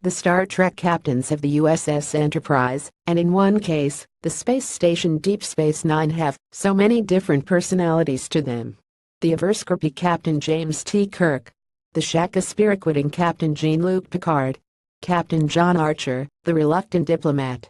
the Star Trek captains of the USS Enterprise, and in one case, the space station Deep Space Nine have so many different personalities to them. The averse-grippy Captain James T. Kirk, the shaka-spirit-quitting Captain Jean-Luc Picard, Captain John Archer, the reluctant diplomat,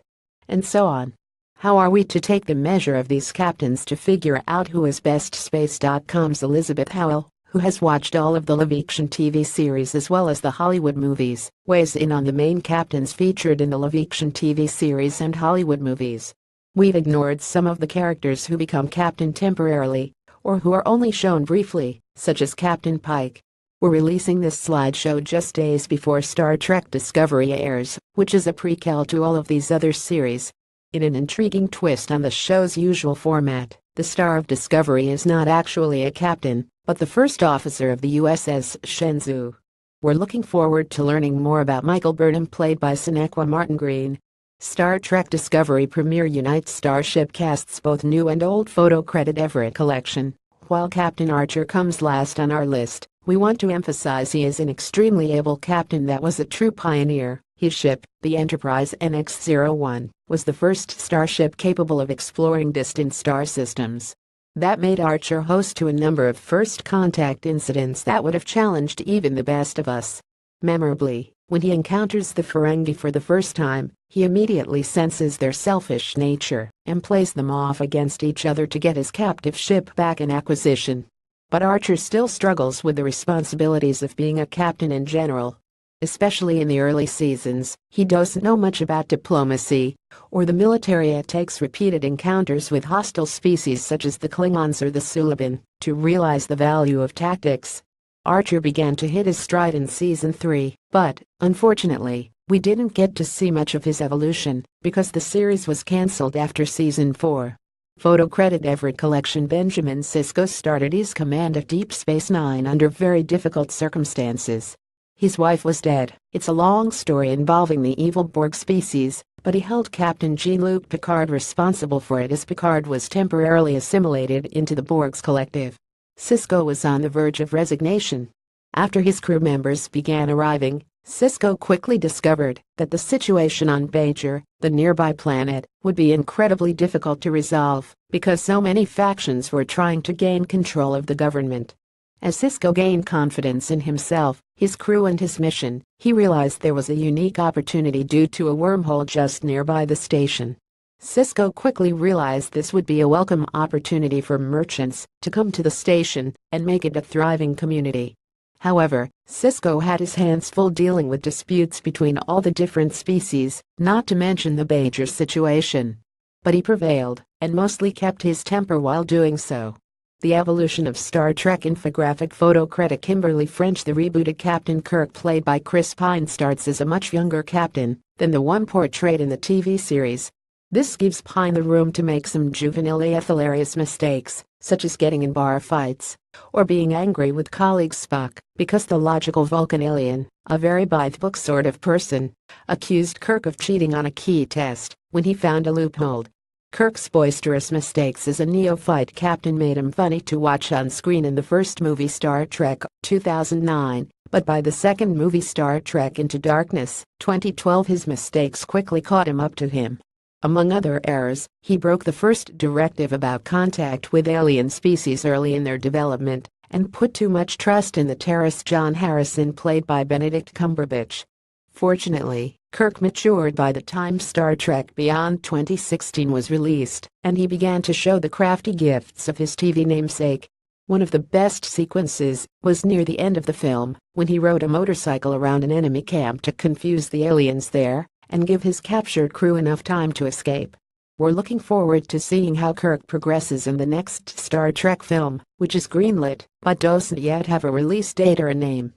and so on. How are we to take the measure of these captains to figure out who is best? Space.com's Elizabeth Howell, who has watched all of the live-action TV series as well as the Hollywood movies, weighs in on the main captains featured in the live-action TV series and Hollywood movies. We've ignored some of the characters who become captain temporarily, or who are only shown briefly, such as Captain Pike. We're releasing this slideshow just days before Star Trek Discovery airs, which is a prequel to all of these other series. In an intriguing twist on the show's usual format, the star of Discovery is not actually a captain, but the first officer of the USS Shenzhou. We're looking forward to learning more about Michael Burnham, played by Sonequa Martin Green. Star Trek Discovery premiere unites Starship cast's both new and old photo credit Everett collection. While Captain Archer comes last on our list, we want to emphasize he is an extremely able captain that was a true pioneer. His ship, the Enterprise NX-01, was the first starship capable of exploring distant star systems. That made Archer host to a number of first contact incidents that would have challenged even the best of us. Memorably, when he encounters the Ferengi for the first time, he immediately senses their selfish nature and plays them off against each other to get his captive ship back in acquisition. But Archer still struggles with the responsibilities of being a captain in general. Especially in the early seasons, he doesn't know much about diplomacy or the military. It takes repeated encounters with hostile species such as the Klingons or the Suliban to realize the value of tactics. Archer began to hit his stride in Season 3, but, unfortunately, we didn't get to see much of his evolution because the series was cancelled after Season 4. Photo credit Everett collection. Benjamin Sisko started his command of Deep Space Nine under very difficult circumstances. His wife was dead. It's a long story involving the evil Borg species, but he held Captain Jean-Luc Picard responsible for it as Picard was temporarily assimilated into the Borg's collective. Sisko was on the verge of resignation. After his crew members began arriving, Sisko quickly discovered that the situation on Bajor, the nearby planet, would be incredibly difficult to resolve because so many factions were trying to gain control of the government. As Sisko gained confidence in himself, his crew and his mission, he realized there was a unique opportunity due to a wormhole just nearby the station. Sisko quickly realized this would be a welcome opportunity for merchants to come to the station and make it a thriving community. However, Sisko had his hands full dealing with disputes between all the different species, not to mention the Bajor situation. But he prevailed, and mostly kept his temper while doing so. The evolution of Star Trek infographic photo credit. Kimberly French, the rebooted Captain Kirk played by Chris Pine, starts as a much younger captain than the one portrayed in the TV series. This gives Pine the room to make some juvenile yet hilarious mistakes, such as getting in bar fights or being angry with colleague Spock because the logical Vulcan alien, a very by-the-book sort of person, accused Kirk of cheating on a key test when he found a loophole. Kirk's boisterous mistakes as a neophyte captain made him funny to watch on screen in the first movie Star Trek 2009, but by the second movie Star Trek Into Darkness 2012 his mistakes quickly caught him up to him. Among other errors, he broke the first directive about contact with alien species early in their development and put too much trust in the terrorist John Harrison, played by Benedict Cumberbatch. Fortunately, Kirk matured by the time Star Trek Beyond 2016 was released, and he began to show the crafty gifts of his TV namesake. One of the best sequences was near the end of the film, when he rode a motorcycle around an enemy camp to confuse the aliens there and give his captured crew enough time to escape. We're looking forward to seeing how Kirk progresses in the next Star Trek film, which is greenlit but doesn't yet have a release date or a name.